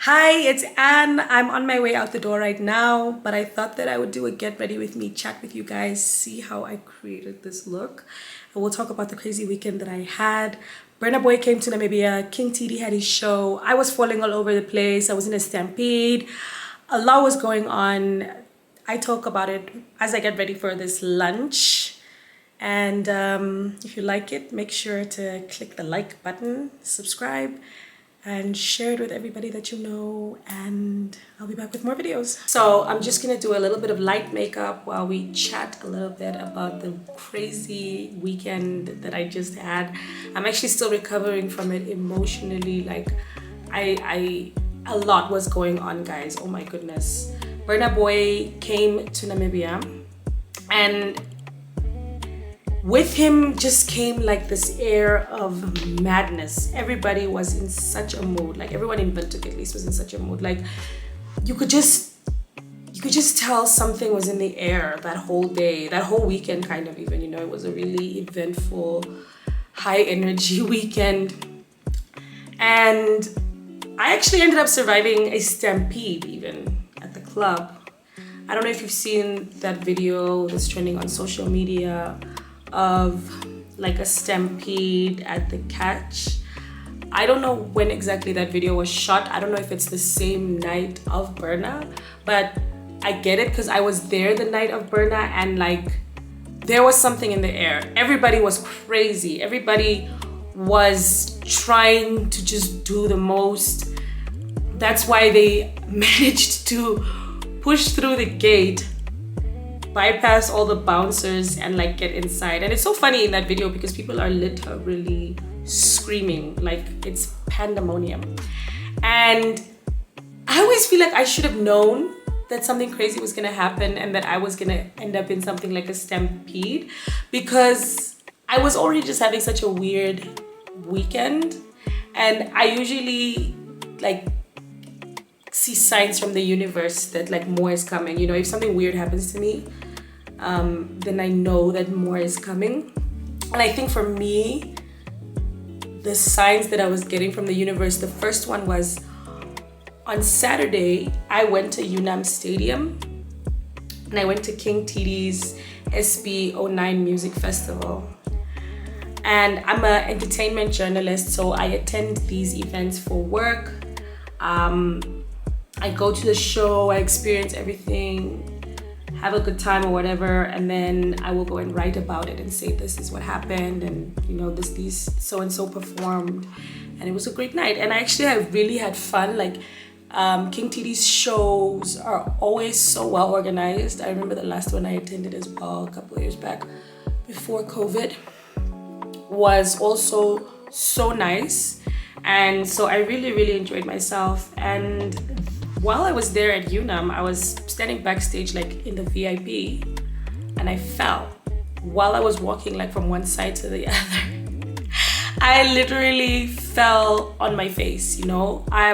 Hi, it's Anne. I'm on my way out the door right now, but I thought that I would do a get ready with me chat with you guys, see how I created this look. And we'll talk about the crazy weekend that I had. Burna Boy came to Namibia, King TD had his show. I was falling all over the place. I was in a stampede. A lot was going on. I talk about it as I get ready for this lunch. And if you like it, make sure to click the like button, subscribe, and share it with everybody that you know, and I'll be back with more videos. So I'm just gonna do a little bit of light makeup while we chat a little bit about the crazy weekend that I just had. I'm actually still recovering from it emotionally. Like a lot was going on, guys. Oh my goodness. Burna Boy came to Namibia, and with him just came like this air of madness. Everybody was in such a mood. Like everyone in Windhoek at least was in such a mood. Like you could just tell something was in the air that whole day, that whole weekend kind of even, it was a really eventful, high energy weekend. And I actually ended up surviving a stampede even at the club. I don't know if you've seen that video that's trending on social media of like a stampede at the catch. I don't know when exactly that video was shot. I don't know if it's the same night of Burna, but I get it because I was there the night of Burna, and like there was something in the air. Everybody was crazy. Everybody was trying to just do the most. That's why they managed to push through the gate, bypass all the bouncers, and like get inside. And it's so funny in that video because people are literally screaming, like it's pandemonium. And I always feel like I should have known that something crazy was gonna happen and that I was gonna end up in something like a stampede, because I was already just having such a weird weekend, and I usually like see signs from the universe that like more is coming. If something weird happens to me, then I know that more is coming. And I think for me, the signs that I was getting from the universe, the first one was on Saturday, I went to UNAM Stadium and I went to King TD's SB09 Music Festival. And I'm an entertainment journalist, so I attend these events for work. I go to the show, I experience everything, have a good time or whatever, and then I will go and write about it and say this is what happened, and these so-and-so performed, and it was a great night. And actually I really had fun. Like King TD's shows are always so well organized. I remember the last one I attended as well a couple of years back before COVID was also so nice, and so I really enjoyed myself. And while I was there at UNAM, I was standing backstage like in the VIP, and I fell while I was walking like from one side to the other. I literally fell on my face. I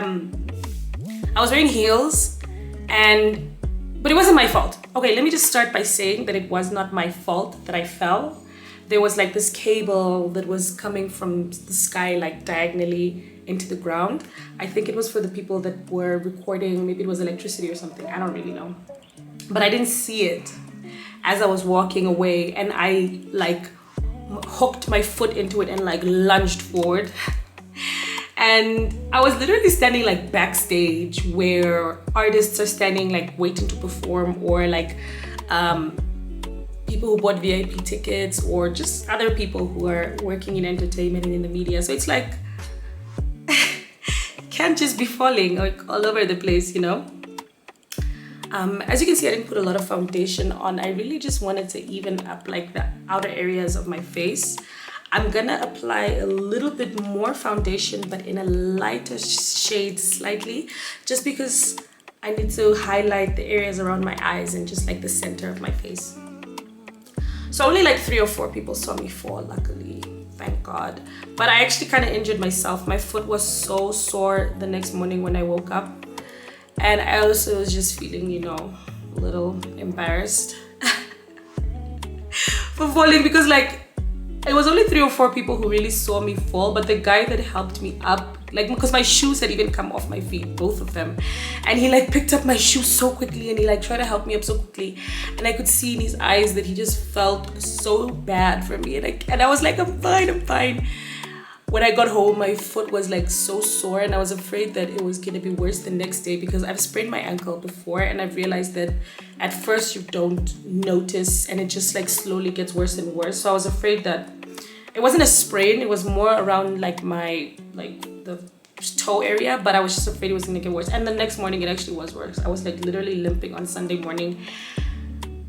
was wearing heels, but it wasn't my fault. Okay, let me just start by saying that it was not my fault that I fell. There was like this cable that was coming from the sky like diagonally into the ground. I think it was for the people that were recording. Maybe it was electricity or something. I don't really know. But I didn't see it as I was walking away, and I like hooked my foot into it and like lunged forward. And I was literally standing like backstage where artists are standing like waiting to perform, or like people who bought VIP tickets, or just other people who are working in entertainment and in the media. So it's like can't just be falling like all over the place. As you can see, I didn't put a lot of foundation on. I really just wanted to even up like the outer areas of my face. I'm gonna apply a little bit more foundation, but in a lighter shade slightly, just because I need to highlight the areas around my eyes and just like the center of my face. So only like 3 or 4 people saw me fall, luckily, thank God. But I actually kind of injured myself. My foot was so sore the next morning when I woke up. And I also was just feeling, a little embarrassed for falling, because like it was only 3 or 4 people who really saw me fall, but the guy that helped me up like, because my shoes had even come off my feet, both of them. And he like picked up my shoes so quickly, and he like tried to help me up so quickly, and I could see in his eyes that he just felt so bad for me, and I was like, I'm fine. When I got home, my foot was like so sore, and I was afraid that it was gonna be worse the next day, because I've sprained my ankle before, and I've realized that at first you don't notice, and it just like slowly gets worse and worse. So I was afraid that it wasn't a sprain, it was more around like the toe area, but I was just afraid it was gonna get worse. And the next morning it actually was worse. I was like literally limping on Sunday morning.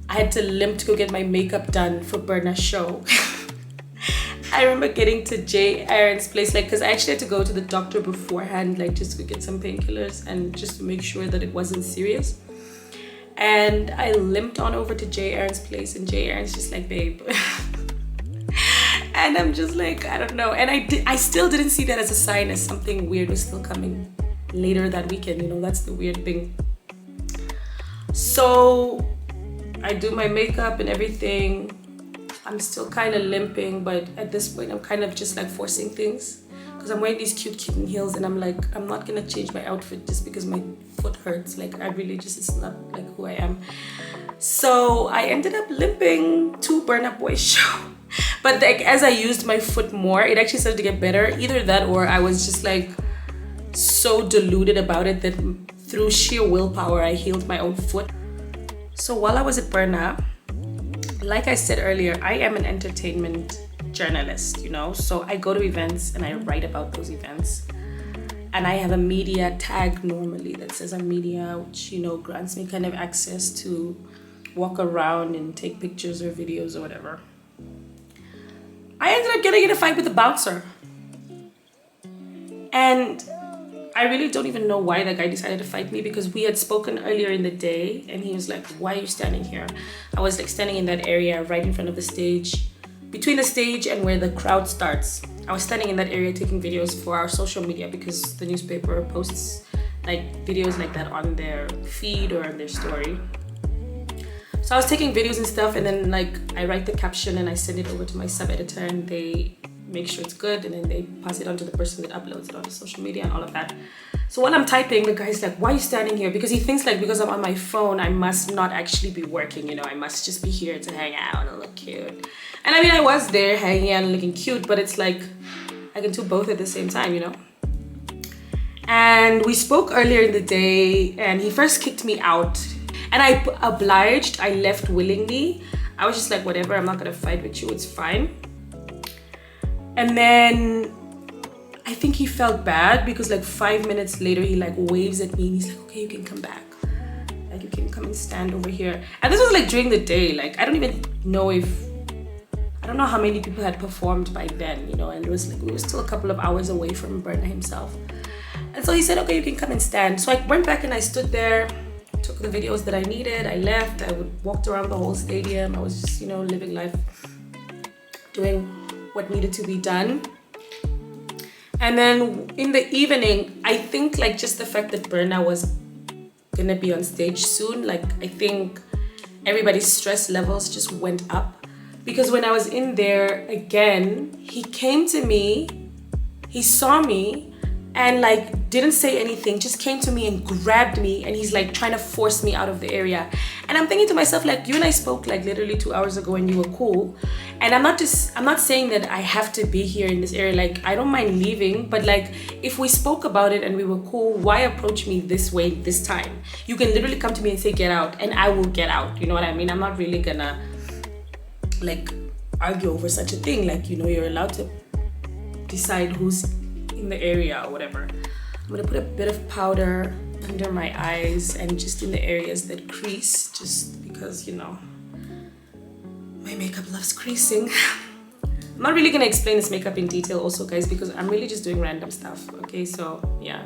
I had to limp to go get my makeup done for Burna's show. I remember getting to Jay Aaron's place, like, because I actually had to go to the doctor beforehand, like, just to get some painkillers and just to make sure that it wasn't serious. And I limped on over to Jay Aaron's place, and Jay Aaron's just like, babe. And I'm just like, I don't know. And I still didn't see that as a sign as something weird was still coming later that weekend. You know, that's the weird thing. So I do my makeup and everything. I'm still kind of limping, but at this point I'm kind of just like forcing things, because I'm wearing these cute kitten heels, and I'm like, I'm not gonna change my outfit just because my foot hurts. Like, I really just, it's not like who I am. So I ended up limping to Burna Boy's show. But like, as I used my foot more, it actually started to get better. Either that, or I was just like so deluded about it that through sheer willpower I healed my own foot. So while I was at Burna, like I said earlier, I am an entertainment journalist, you know, so I go to events and I write about those events, and I have a media tag normally that says I'm media, which, you know, grants me kind of access to walk around and take pictures or videos or whatever. I ended up getting in a fight with a bouncer, and I really don't even know why that guy decided to fight me, because we had spoken earlier in the day, and he was like, why are you standing here? I was like standing in that area right in front of the stage, between the stage and where the crowd starts. I was standing in that area taking videos for our social media, because the newspaper posts like videos like that on their feed or on their story. So I was taking videos and stuff, and then like I write the caption and I send it over to my sub-editor, and they make sure it's good, and then they pass it on to the person that uploads it onto social media and all of that. So while I'm typing, the guy's like, why are you standing here? Because he thinks like, because I'm on my phone, I must not actually be working, you know, I must just be here to hang out and look cute. And I mean, I was there hanging out and looking cute, but it's like, I can do both at the same time, you know? And we spoke earlier in the day, and he first kicked me out, and I obliged, I left willingly. I was just like, whatever, I'm not gonna fight with you, it's fine. And then I think he felt bad, because like 5 minutes later, he like waves at me and he's like, okay, you can come back. Like, you can come and stand over here. And this was like during the day. Like, I don't even know I don't know how many people had performed by then, you know, and it was like, we were still a couple of hours away from Burna himself. And so he said, okay, you can come and stand. So I went back and I stood there, took the videos that I needed, I left, walked around the whole stadium. I was just, you know, living life, doing what needed to be done. And then in the evening, I think like just the fact that Burna was gonna be on stage soon, like I think everybody's stress levels just went up. Because when I was in there again, he came to me, he saw me, and like didn't say anything, just came to me and grabbed me, and he's like trying to force me out of the area. And I'm thinking to myself, like, you and I spoke like literally 2 hours ago and you were cool. And I'm not saying that I have to be here in this area. Like, I don't mind leaving, but like if we spoke about it and we were cool, why approach me this way this time? You can literally come to me and say get out, and I will get out. You know what I mean? I'm not really gonna like argue over such a thing. Like, you know, you're allowed to decide who's in the area or whatever. I'm gonna put a bit of powder under my eyes and just in the areas that crease, just because, you know, my makeup loves creasing. I'm not really gonna explain this makeup in detail also, guys, because I'm really just doing random stuff. Okay, so yeah.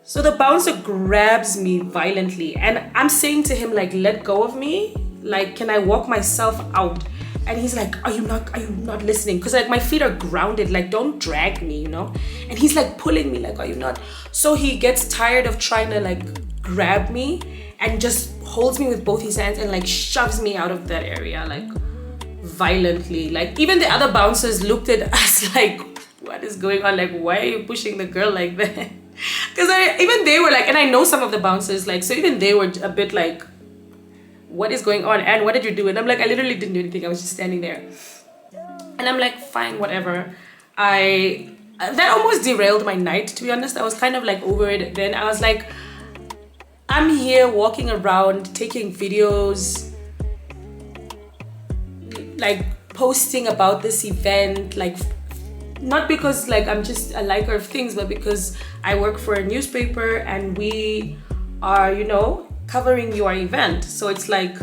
So the bouncer grabs me violently, and I'm saying to him like, let go of me, like, can I walk myself out? And he's like, are you not listening? Because like my feet are grounded, like don't drag me, you know? And he's like pulling me, like, are you not? So he gets tired of trying to like grab me and just holds me with both his hands and like shoves me out of that area, like violently. Like even the other bouncers looked at us like, what is going on? Like, why are you pushing the girl like that? Because even they were like, and I know some of the bouncers, like, so even they were a bit like, what is going on? And what did you do? And I'm like, I literally didn't do anything. I was just standing there. And I'm like, fine, whatever. That almost derailed my night, to be honest. I was kind of like over it then. I was like, I'm here walking around, taking videos, like posting about this event, like not because like I'm just a liker of things, but because I work for a newspaper and we are, you know, covering your event. So it's like,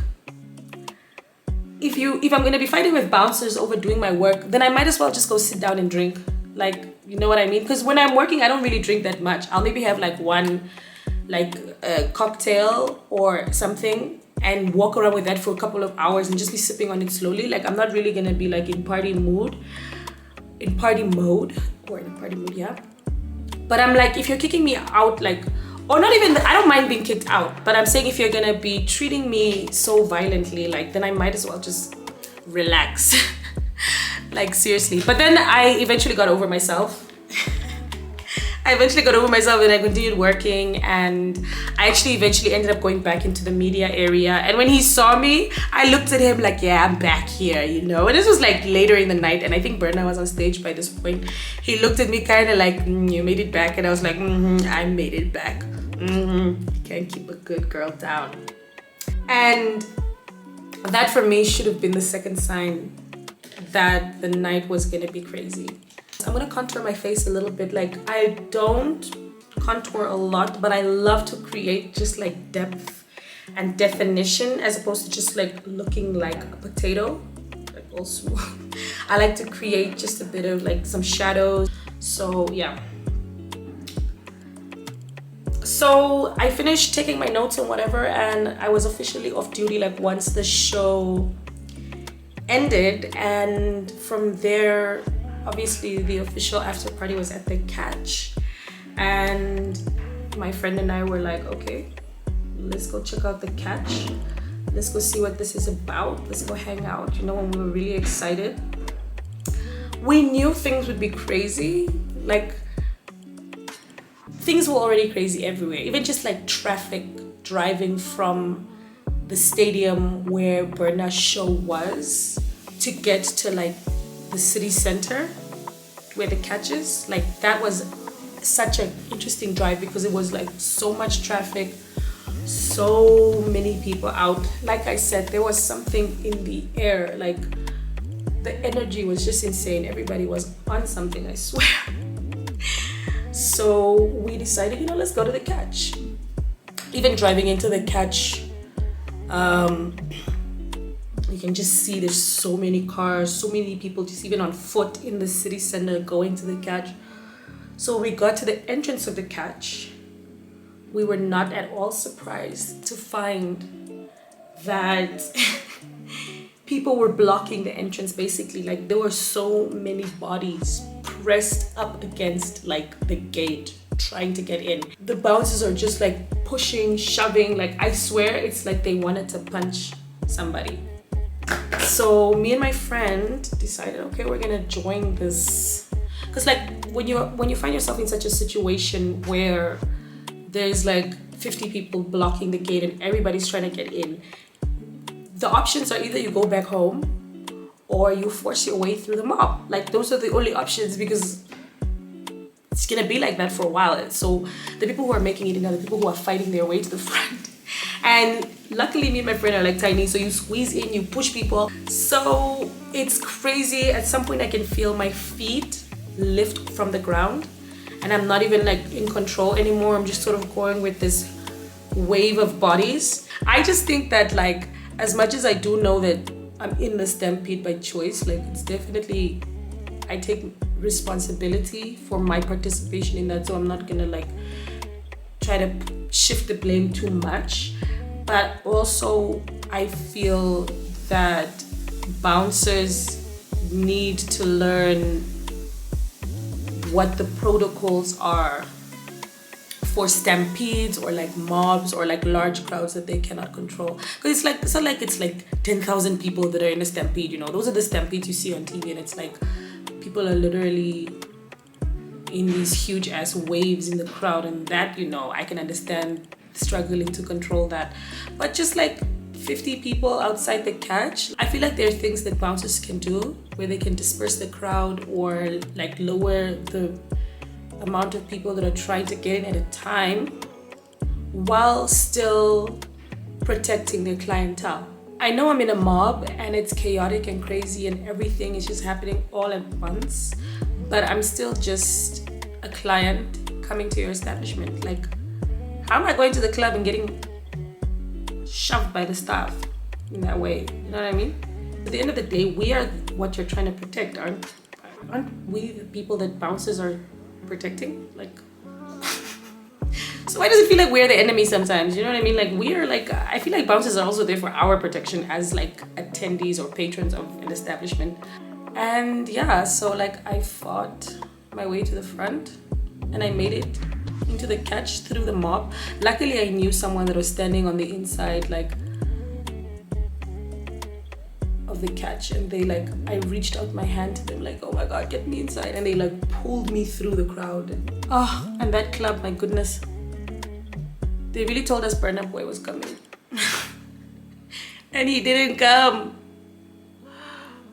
if I'm gonna be fighting with bouncers over doing my work, then I might as well just go sit down and drink. Like, you know what I mean? Because when I'm working, I don't really drink that much. I'll maybe have like one, like a cocktail or something, and walk around with that for a couple of hours and just be sipping on it slowly. Like, I'm not really gonna be like in party mode, yeah. But I'm like, if you're kicking me out, like, or not even, I don't mind being kicked out, but I'm saying if you're gonna be treating me so violently, like, then I might as well just relax. Like, seriously. But then I eventually got over myself. And I continued working, and I actually eventually ended up going back into the media area. And when he saw me, I looked at him like, yeah, I'm back here, you know. And this was like later in the night, and I think Burna was on stage by this point. He looked at me kind of like, you made it back. And I was like, I made it back. Can't keep a good girl down. And that for me should have been the second sign that the night was gonna be crazy. I'm gonna contour my face a little bit. Like, I don't contour a lot, but I love to create just like depth and definition as opposed to just like looking like a potato, like all smooth. I like to create just a bit of like some shadows. So yeah. So I finished taking my notes and whatever, and I was officially off duty like once the show ended. And from there, obviously the official after party was at the Catch, and my friend and I were like, okay, let's go check out the Catch, let's go see what this is about, let's go hang out, you know. And we were really excited. We knew things would be crazy, like things were already crazy everywhere, even just like traffic driving from the stadium where Burna's show was to get to like the city center where the Catch is. Like, that was such an interesting drive because it was like so much traffic, so many people out. Like I said, there was something in the air, like the energy was just insane. Everybody was on something, I swear. So we decided, you know, let's go to the Catch. Even driving into the Catch, you can just see there's so many cars, so many people just even on foot in the city center going to the Catch. So we got to the entrance of the Catch. We were not at all surprised to find that people were blocking the entrance basically. Like, there were so many bodies pressed up against like the gate trying to get in. The bouncers are just like pushing, shoving, like I swear it's like they wanted to punch somebody. So me and my friend decided, okay, we're gonna join this. Because like when you find yourself in such a situation where there's like 50 people blocking the gate and everybody's trying to get in, the options are either you go back home or you force your way through the mob. Like, those are the only options, because it's gonna be like that for a while. So the people who are making it in are the people who are fighting their way to the front. And luckily me and my friend are like tiny, so you squeeze in, you push people. So it's crazy. At some point I can feel my feet lift from the ground and I'm not even like in control anymore. I'm just sort of going with this wave of bodies. I just think that, like, as much as I do know that I'm in the stampede by choice, like, it's definitely, I take responsibility for my participation in that, so I'm not gonna like try to shift the blame too much. But also I feel that bouncers need to learn what the protocols are for stampedes or like mobs or like large crowds that they cannot control. Because it's not like it's like 10,000 people that are in a stampede, you know. Those are the stampedes you see on TV, and it's like people are literally in these huge ass waves in the crowd, and that, you know, I can understand struggling to control that. But just like 50 people outside the catch, I feel like there are things that bouncers can do where they can disperse the crowd or like lower the amount of people that are trying to get in at a time while still protecting their clientele. I know I'm in a mob and it's chaotic and crazy and everything is just happening all at once, but I'm still just a client coming to your establishment. Like, how am I going to the club and getting shoved by the staff in that way? You know what I mean? At the end of the day, we are what you're trying to protect, aren't we the people that bouncers are protecting? Like, so why does it feel like we're the enemy sometimes? You know what I mean? Like, we are like, I feel like bouncers are also there for our protection as like attendees or patrons of an establishment. And yeah, so like I fought my way to the front and I made it into the catch through the mob. Luckily, I knew someone that was standing on the inside, like, of the catch, and they like, I reached out my hand to them, like, oh my god, get me inside, and they like pulled me through the crowd. Oh, and that club, my goodness, they really told us Burna Boy was coming, and he didn't come.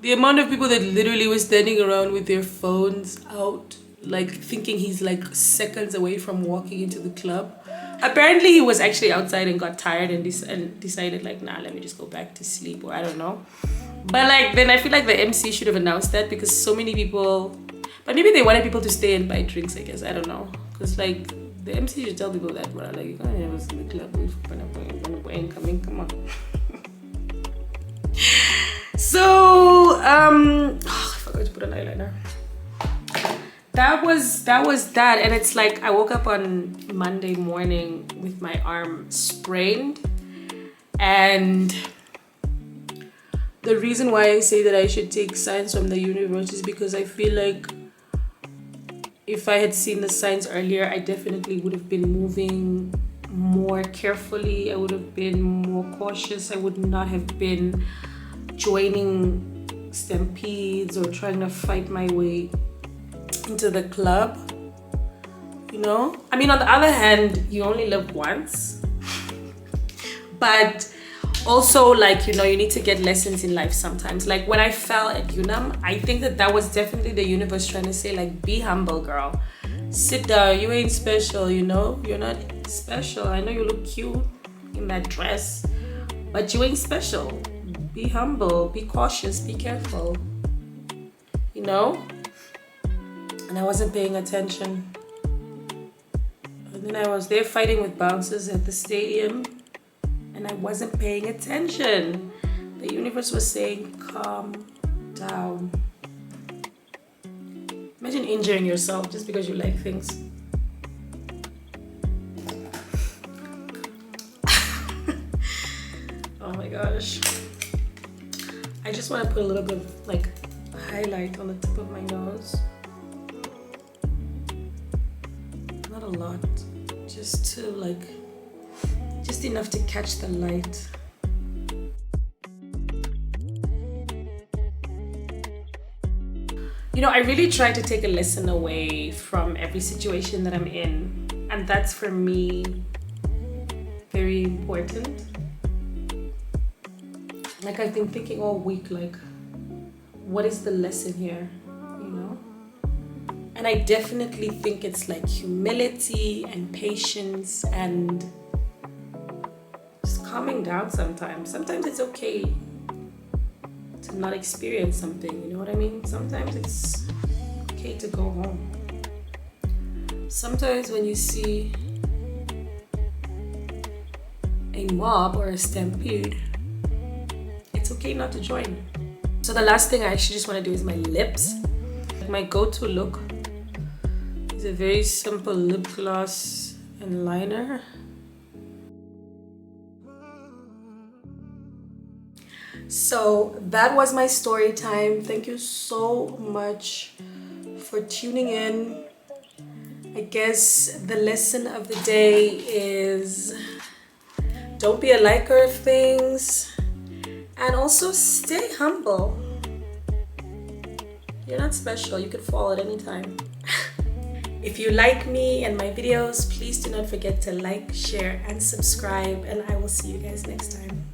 The amount of people that literally were standing around with their phones out, like thinking he's like seconds away from walking into the club. Apparently he was actually outside and got tired and decided like, nah, let me just go back to sleep, or I don't know. But like, then I feel like the MC should have announced that, because so many people, but maybe they wanted people to stay and buy drinks, I guess, I don't know. Because like, the MC should tell people that, bro, like, you can't have us in the club with Burna Boy ain't coming, come on. So, I forgot to put an eyeliner. That was that, and it's like I woke up on Monday morning with my arm sprained, and the reason why I say that I should take signs from the universe is because I feel like if I had seen the signs earlier, I definitely would have been moving more carefully. I would have been more cautious. I would not have been joining stampedes or trying to fight my way into the club, you know? I mean, on the other hand, you only live once, but also, like, you know, you need to get lessons in life sometimes. Like when I fell at UNAM, I think that was definitely the universe trying to say, like, be humble, girl. Sit down, you ain't special, you know? You're not special. I know you look cute in that dress, but you ain't special. Be humble, be cautious, be careful, you know? And I wasn't paying attention. And then I was there fighting with bouncers at the stadium, and I wasn't paying attention. The universe was saying, calm down. Imagine injuring yourself just because you like things. Oh my gosh. I just want to put a little bit of like highlight on the tip of my nose. Not a lot, just to like, just enough to catch the light. You know, I really try to take a lesson away from every situation that I'm in, and that's for me very important. Like, I've been thinking all week, like, what is the lesson here, you know? And I definitely think it's like humility and patience and just calming down sometimes. Sometimes it's okay to not experience something, you know what I mean? Sometimes it's okay to go home. Sometimes when you see a mob or a stampede, it's okay not to join. So the last thing I actually just want to do is my lips. My go-to look is a very simple lip gloss and liner. So that was my story time. Thank you so much for tuning in. I guess the lesson of the day is don't be a liker of things. And also stay humble. You're not special. You could fall at any time. If you like me and my videos, please do not forget to like, share, and subscribe, and I will see you guys next time.